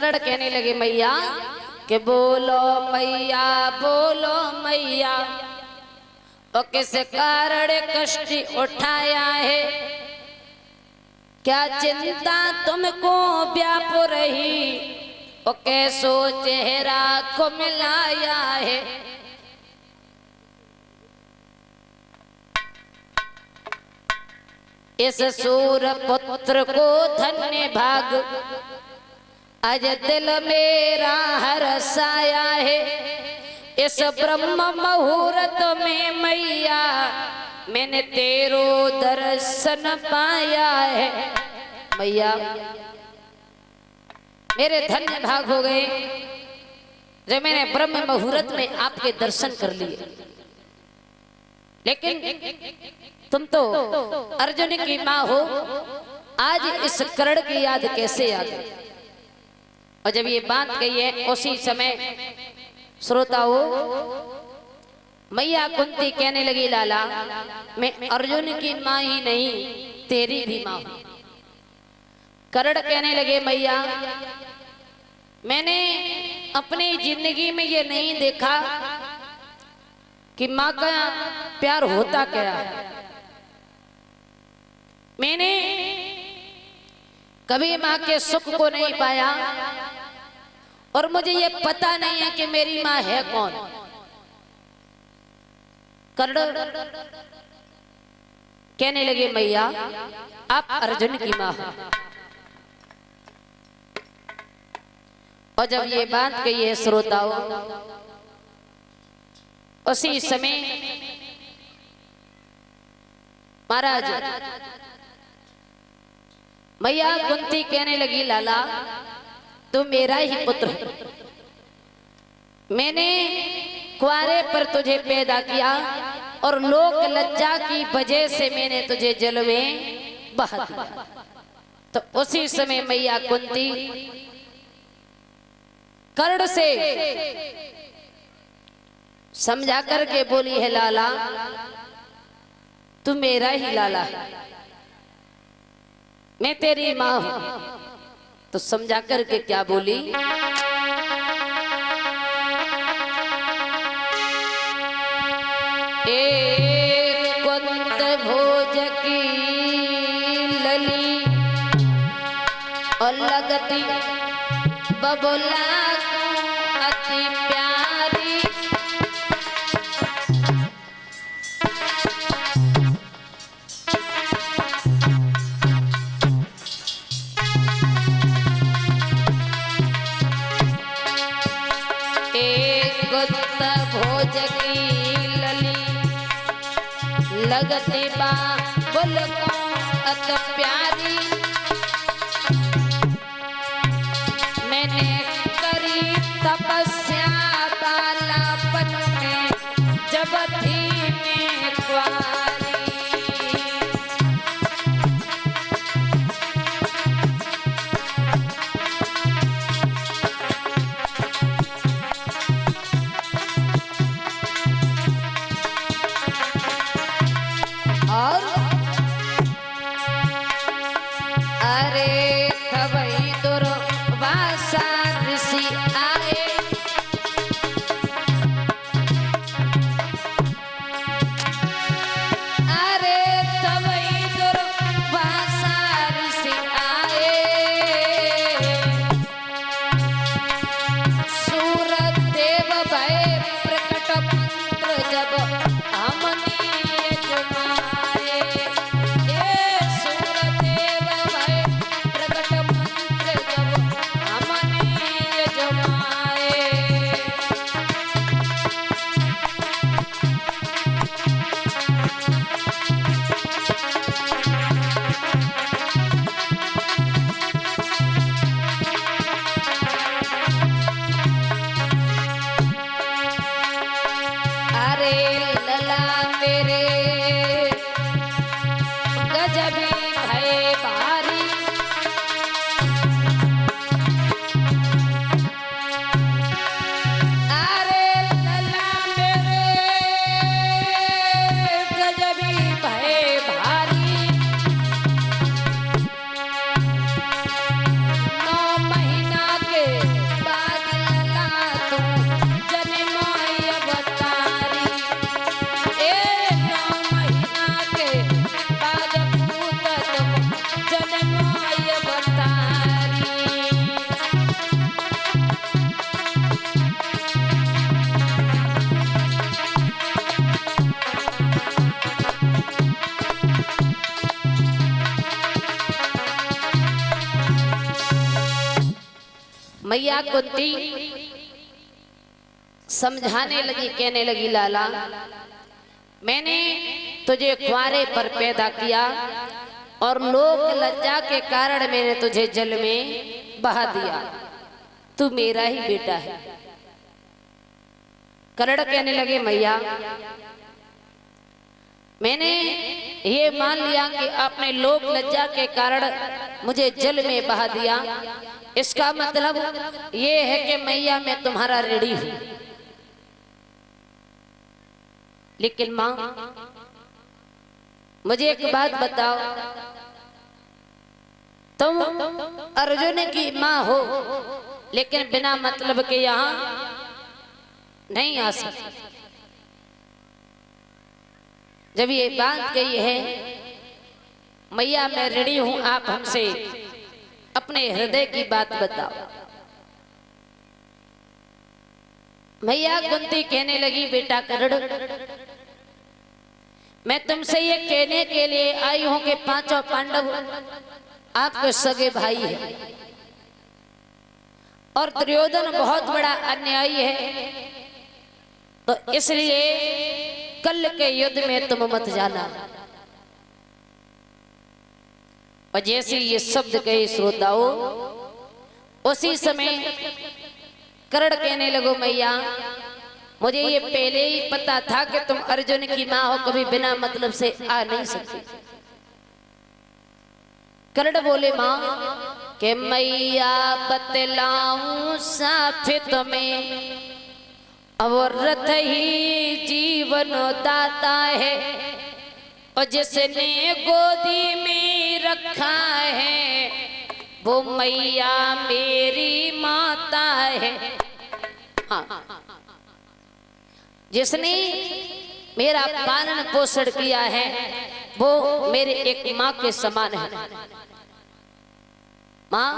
कहने लगे मैया कि बोलो मैया और किस कारण कष्ट उठाया है, क्या चिंता तुमको व्याप रही और कैसो चेहरा को मिलाया है। इस सूर पुत्र को धन्य भाग आज दिल मेरा हर्षाया है। इस ब्रह्म मुहूर्त में मैया मैंने तेरो दर्शन पाया है। मैया मेरे धन्य भाग हो गए जब मैंने ब्रह्म मुहूर्त में आपके दर्शन कर लिए। लेकिन तुम तो अर्जुन की माँ हो, आज इस कर्ण की याद कैसे आ गई। और जब ये बात कही है उसी समय श्रोताओं मैया कुंती कहने लगी लाला मैं अर्जुन की माँ ही नहीं तेरी भी माँ हूं। कर्ण कहने लगे मैया मैंने अपनी जिंदगी में ये नहीं देखा कि माँ का प्यार होता क्या है। मैंने कभी माँ के सुख को नहीं पाया और मुझे ये पता नहीं है कि मेरी माँ है कौन। कर्ण कहने लगे मैया आप अर्जुन की माँ हो। और जब ये बात कही है श्रोताओं उसी समय महाराज मैया कुंती कहने लगी लाला तू मेरा ही पुत्र है। मैंने कुआरे पर तुझे पैदा किया और लोक लज्जा की वजह से मैंने तुझे जल में बहा दिया। तो उसी समय मैया कुंती कर्ण से समझा करके बोली है लाला तू मेरा ही लाला है, मैं तेरी माँ हूं। तो समझा करके क्या बोली एक कुंत भोज की लली और लगती बबुला अति प्यारी। एक कुंत भोज की लली लगती बाबुल को अति प्यारी। मैंने करी तपस्या बालापन में जब थी मैं कुंवारी। और अरे तबई दुर्वासा ऋषि आए अरे तबई दुर्वासा ऋषि आए। सूरत देव भय प्रकट मंत्र जब हमने जमाए। ये सूरत देव भय प्रकट मंत्र जब हमने जमाए। मैया कुंती समझाने लगी, कहने लगी लाला, मैंने तुझे कुंवारे पर पैदा किया और लोक लज्जा के कारण मैंने तुझे जल में बहा दिया, तू मेरा ही बेटा है। करण कहने लगे मैया, मैंने ये मान लिया कि आपने लोक लज्जा के कारण मुझे जल में बहा दिया, इसका मतलब ये है कि मैया मैं तुम्हारा ऋणी हूं। लेकिन मां मुझे एक बात बताओ, तुम अर्जुन की मां हो लेकिन बिना मतलब के यहां नहीं आ सकती। जब ये बात कही है मैया मैं ऋणी हूं, आप हमसे अपने हृदय की बात बताओ। मैया कुंती कहने लगी, बेटा करण, मैं तुमसे ये कहने के लिए आई हूं कि पांचों पांडव आपके सगे भाई हैं और दुर्योधन बहुत बड़ा अन्यायी है, तो इसलिए कल के युद्ध में तुम मत जाना। और जैसे ये शब्द कहे श्रोताओं, उसी समय करण कहने लगो, मैया मुझे ये पहले ही पता था कि तुम अर्जुन की मां हो, कभी बिना मतलब से आ नहीं सकती। करण बोले, मां कि मैया बतलाऊं साफ तुम्हें, अवरथ ही जीवन दाता है और जिसने गोदी में रखा है वो मैया मेरी माता है। हाँ, जिसने मेरा पालन पोषण किया है वो मेरे एक माँ के समान है। माँ,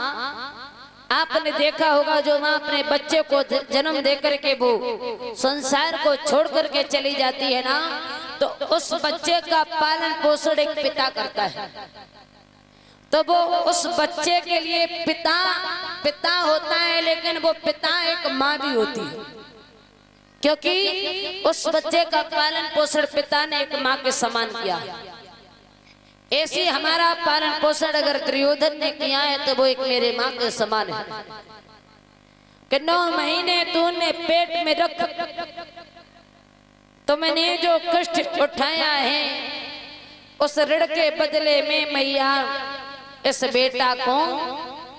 आपने देखा होगा जो माँ अपने बच्चे को जन्म देकर के वो संसार को छोड़ करके चली जाती है ना, तो उस बच्चे का पालन पोषण एक पिता करता है। तो वो उस बच्चे के लिए पिता होता है, लेकिन वो पिता एक माँ भी होती है, क्योंकि उस बच्चे का पालन पोषण पिता ने एक माँ के समान किया। ऐसे हमारा पालन पोषण अगर दुर्योधन ने किया है तो वो एक मेरे माँ के समान है कि 9 महीने तूने पेट में रख, तो मैंने जो कष्ट उठाया है उस ऋण के बदले में मैया इस बेटा को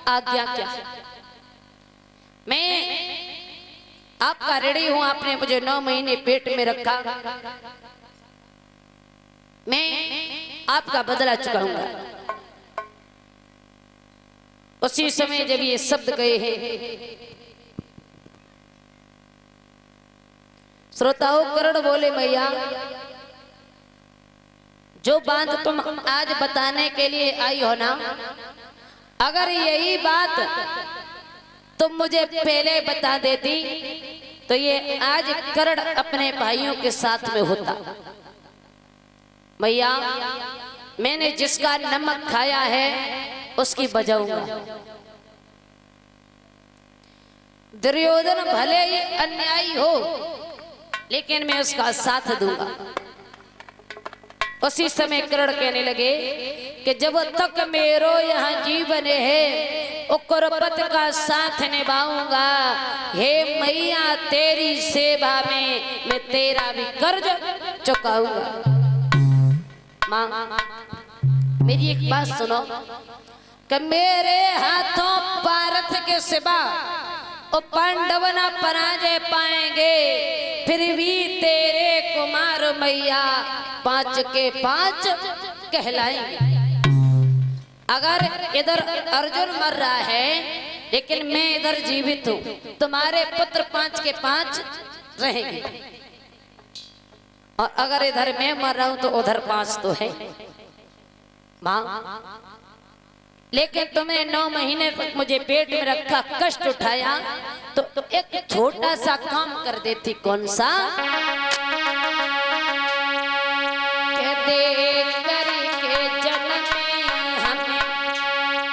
आज्ञा क्या, मैं आपका ऋणी हूं, आपने मुझे 9 महीने पेट में रखा, मैं आपका बदला चुकाऊंगा। उसी समय जब ये शब्द कहे हैं, श्रोताओं करण बोले, मैया जो बात तुम आज बताने के लिए आई हो ना, अगर यही बात तुम मुझे पहले बता देती तो ये आज करण अपने भाइयों के साथ में होता। मैया मैंने जिसका नमक खाया है उसकी बजाऊंगा। दुर्योधन भले ही अन्यायी हो लेकिन मैं उसका साथ दूंगा। उसी समय कर्ण कहने लगे कि जब तक मेरो यहाँ जीवन है उक्रपत का साथ निभाऊंगा। हे मैया तेरी सेवा में मैं तेरा भी कर्ज चुकाऊंगा। माँ मेरी एक बात सुनो कि मेरे हाथों पारथ के सिवा और पांडव न पराजय पाएंगे, फिर भी तेरे कुमार मैया 5 के 5 कहलाएंगे। अगर इधर अर्जुन मर रहा है लेकिन मैं इधर जीवित हूँ, तुम्हारे पुत्र 5 के 5 रहेंगे, और अगर इधर मैं मर रहा हूं तो उधर 5 तो है। माँ लेकिन तुमने 9 महीने तक मुझे पेट में रखा, कष्ट उठाया, तो एक छोटा सा काम कर देती। कौन सा? के दे करके जन्मे हमें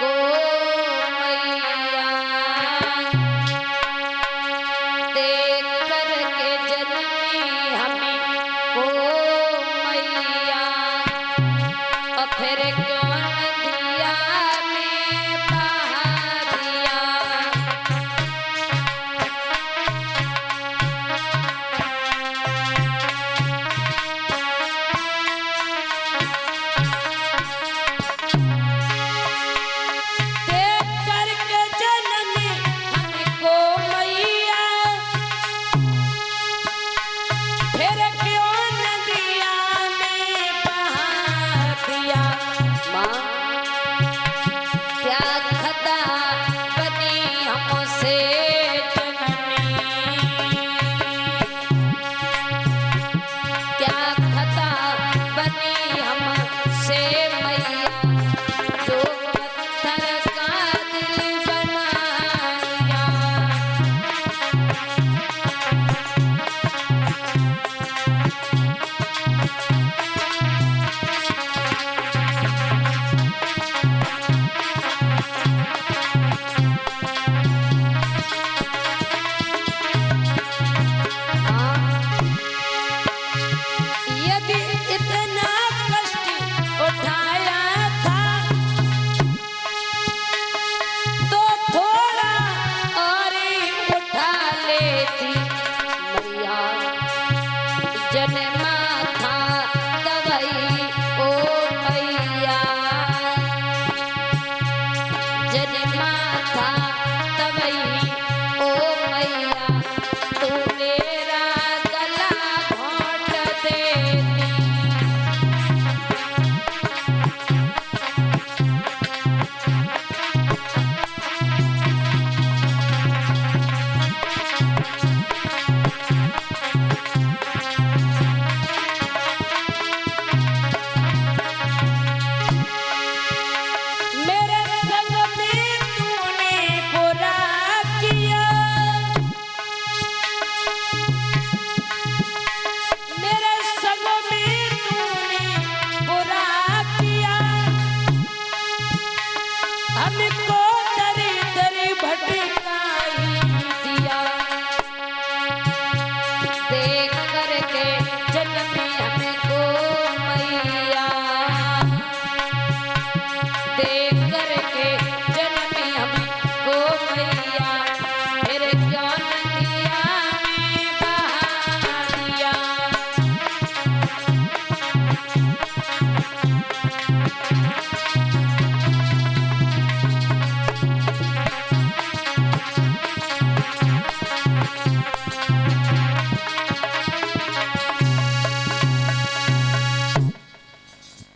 को मैया देती मैया जन माथा दवाई ओ मैया जन माथा दवाई ओ मैया तू मेरा गला घोट देती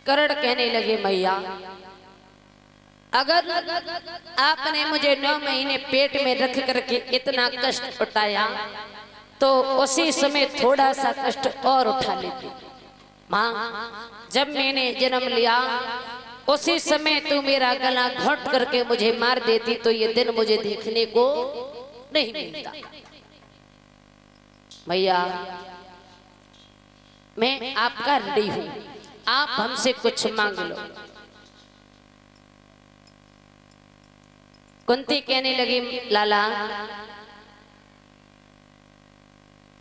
करण कहने लगे मैया अगर आपने मुझे 9 महीने पेट में रख करके इतना कष्ट उठाया तो उसी समय थोड़ा सा कष्ट और उठा लेती माँ। जब मैंने जन्म लिया उसी समय तू मेरा गला घोट करके मुझे मार देती तो ये दिन मुझे देखने को नहीं मिलता। मैया मैं आपका ऋणी हूं, आप हमसे कुछ मांग लो। कुंती कहने लगी लाला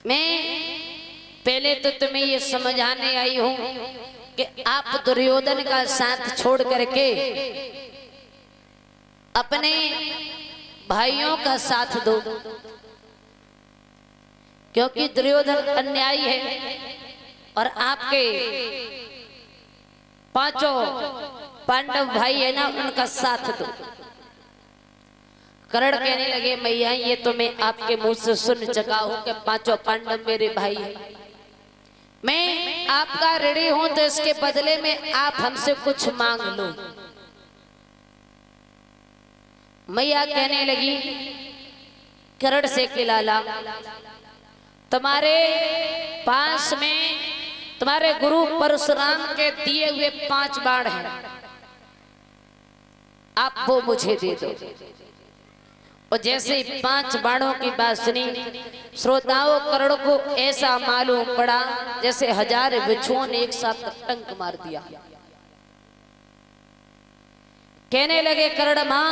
मैं पहले तो तुम्हें ये समझाने आई हूं कि आप दुर्योधन का साथ छोड़ करके अपने भाइयों का साथ दो, क्योंकि दुर्योधन अन्यायी है और आपके 5 पांडव भाई है ना उनका साथ दो। कर्ण कहने लगे मैया ये तो मैं आपके मुंह से सुन चुका हूं कि 5 पांडव मेरे भाई हैं, मैं आपका ऋणी हूं तो इसके बदले में आप हमसे कुछ मांग लो। मैया कहने लगी कर्ण से कि लाला तुम्हारे पास में तुम्हारे गुरु परशुराम के दिए हुए 5 बाण हैं, आप वो मुझे दे दो। और जैसे 5 बाणों की बात सुनी श्रोताओं कर्ण को ऐसा मालूम पड़ा जैसे 1000 बिच्छुओं ने एक साथ टंक मार दिया। कहने लगे कर्ण मां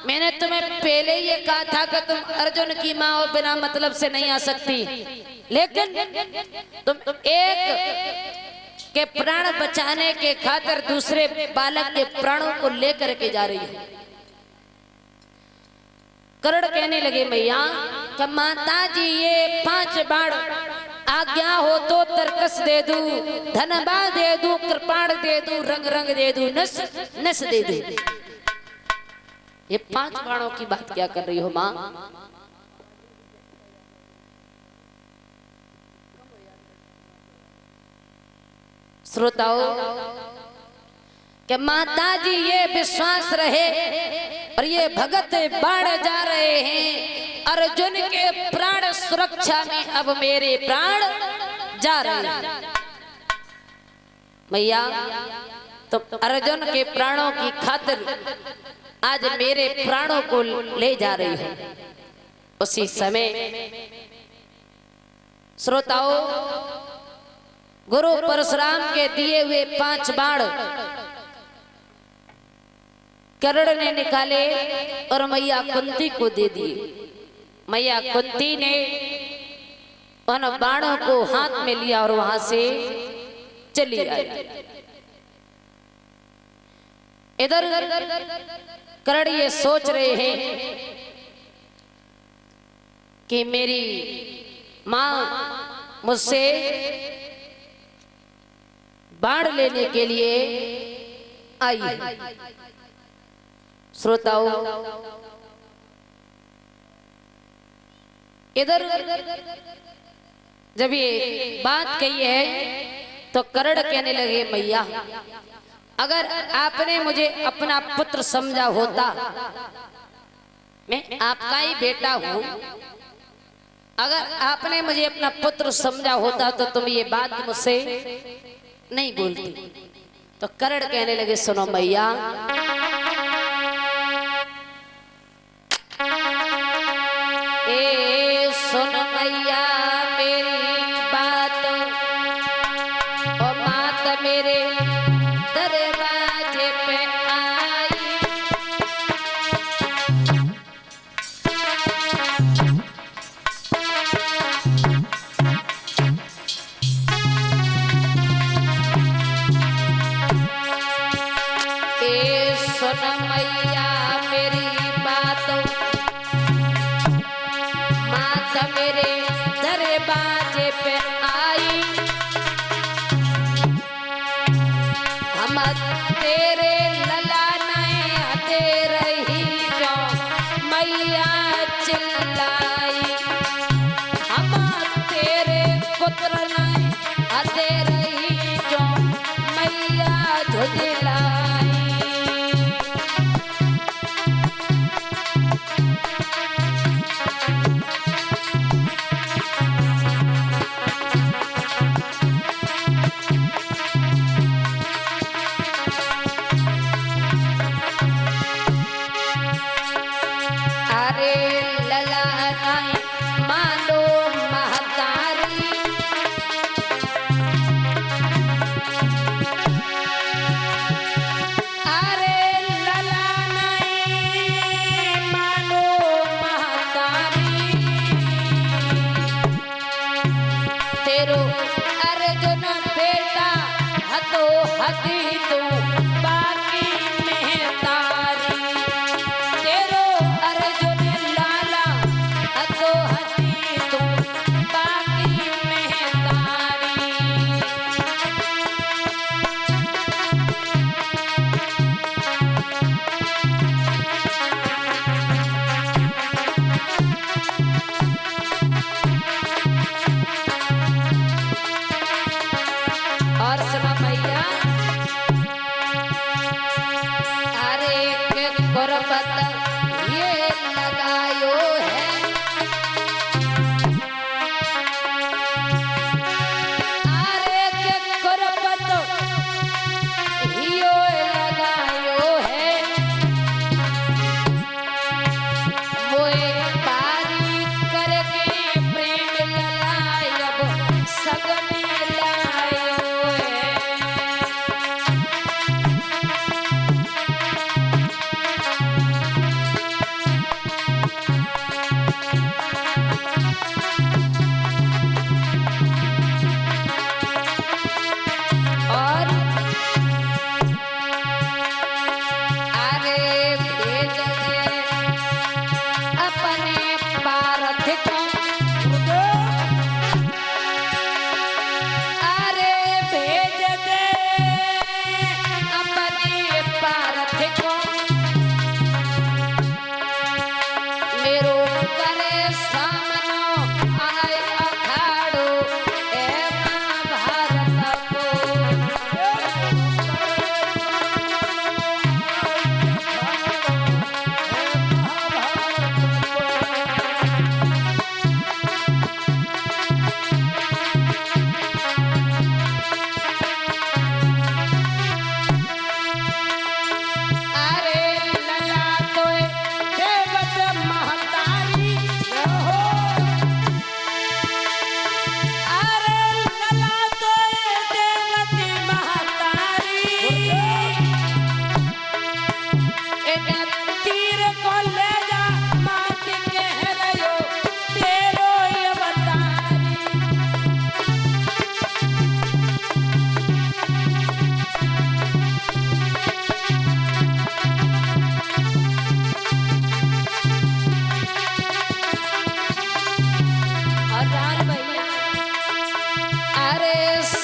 मैंने तुम्हें पहले ये कहा था कि तुम अर्जुन की मां और बिना मतलब से नहीं आ सकती, लेकिन तुम एक के प्राण बचाने के खातिर दूसरे बालक के प्राणों को लेकर के जा रही है। कर्ण कहने लगे मैया कि माता जी ये 5 बाण आज्ञा हो तो तरकस दे दूं, धनबा दे दूं, कृपाण दे दूं, रंग रंग दे दूं, नस नस दे दूं। ये 5 बाणों की बात क्या कर रही हो मां? श्रोताओं कि माता जी ये विश्वास रहे और ये भगत बाढ़ जा रहे हैं, अर्जुन के प्राण सुरक्षा में अब मेरे प्राण जा रहे हैं। मैया तो अर्जुन के प्राणों की खातिर आज मेरे प्राणों को ले जा रही है। उसी समय श्रोताओं गुरु परशुराम के दिए हुए 5 बाण कर्ण ने निकाले और मैया कुंती को दे दिए। मैया कुंती ने उन बाणों को हाथ में लिया और वहां से चली आई। इधर कर्ण ये सोच रहे हैं कि मेरी माँ मुझसे बाण लेने के लिए आई। श्रोताओं, इधर जब ये बात कही है तो कर्ण कहने लगे, मैया अगर आपने मुझे अपना पुत्र समझा होता, मैं आपका ही बेटा हूं, अगर आपने मुझे अपना पुत्र समझा होता तो तुम ये बात मुझसे नहीं बोलती। तो कर्ण कहने लगे, सुनो मैया, ए सुन मैया मेरी बात, और मात मेरे दरवाजे पे आई। ए सुन मैया मेरी बात, मात मेरे दरवाजे पे आई। हम तेरे लला नए दे रही जो मैया चिल्लाई। हम तेरे पुत्र नए दे रही जो मैया झुझलाई। अरे लला नाई मानो महतारी, अरे लला नाई मानो महतारी। तेरो अर्जुन बेटा हतो हती तू बाकी मेहतारी। तेरो अर्जुन लाला हतो हती तू बाकी मेहतारी। और सुनो मैया, अरे के गुरबत ये लगायो है, अरे के गुरबत यो लगायो है। मोए बारी करके प्रेम ललायब सगने लायो है। और अरे भेज दे अपने पारथ को,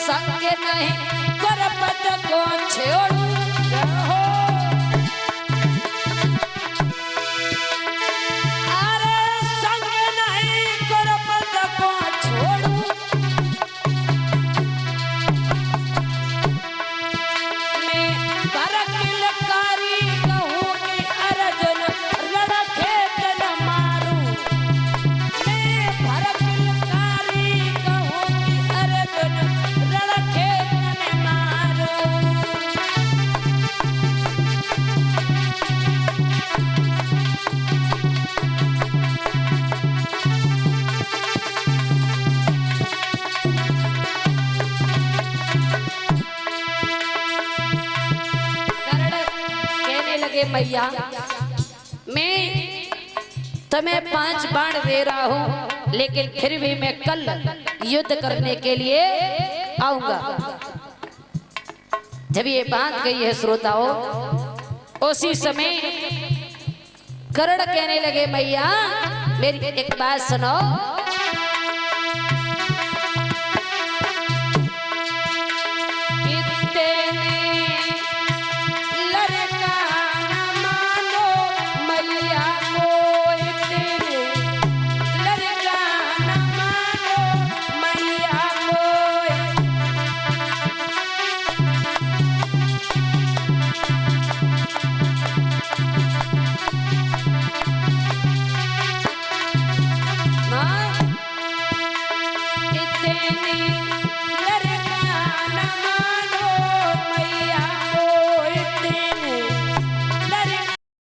संग नहीं करपत को छोड़ू अरे संग नहीं करपत को छोड़ू मैं कर किलकारी कहूँ कि अर्जुन रण खेत न मारू मैं भर किलकारी कहूँ कि अर्जुन रण खेत न मारू मैया मैं तुम्हें 5 बाण दे रहा हूं लेकिन फिर भी मैं कल युद्ध करने के लिए आऊंगा। जब ये बात कही है श्रोताओं उसी समय कर्ण कहने लगे मैया मेरी एक बात सुनो